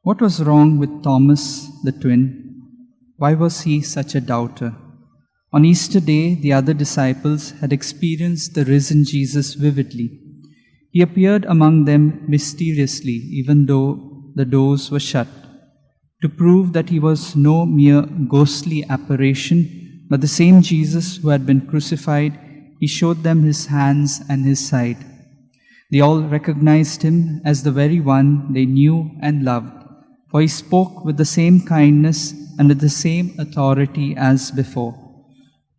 What was wrong with Thomas the twin? Why was he such a doubter? On Easter Day, the other disciples had experienced the risen Jesus vividly. He appeared among them mysteriously, even though the doors were shut, to prove that he was no mere ghostly apparition, but the same Jesus who had been crucified. He showed them his hands and his side. They all recognized him as the very one they knew and loved, for he spoke with the same kindness and with the same authority as before.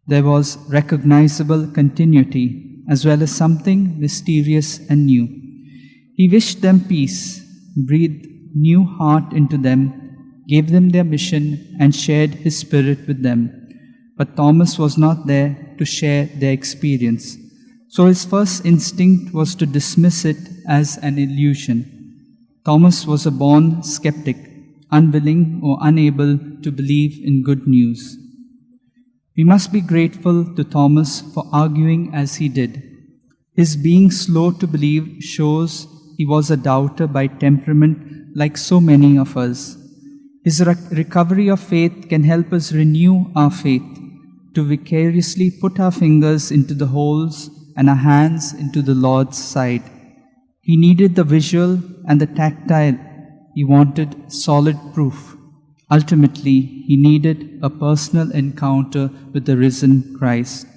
There was recognizable continuity, as well as something mysterious and new. He wished them peace, breathed new heart into them, gave them their mission, and shared his spirit with them. But Thomas was not there to share their experience, so his first instinct was to dismiss it as an illusion. Thomas was a born skeptic, unwilling or unable to believe in good news. We must be grateful to Thomas for arguing as he did. His being slow to believe shows he was a doubter by temperament, like so many of us. His recovery of faith can help us renew our faith, to vicariously put our fingers into the holes and our hands into the Lord's side. He needed the visual and the tactile. He wanted solid proof. Ultimately, he needed a personal encounter with the risen Christ,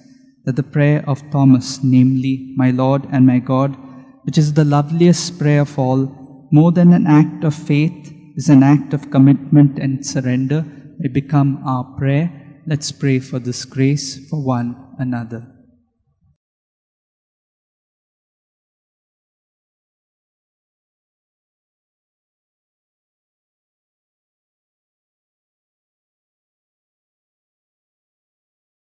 that the prayer of Thomas, namely, "My Lord and my God," which is the loveliest prayer of all, more than an act of faith, is an act of commitment and surrender, may become our prayer. Let's pray for this grace for one another.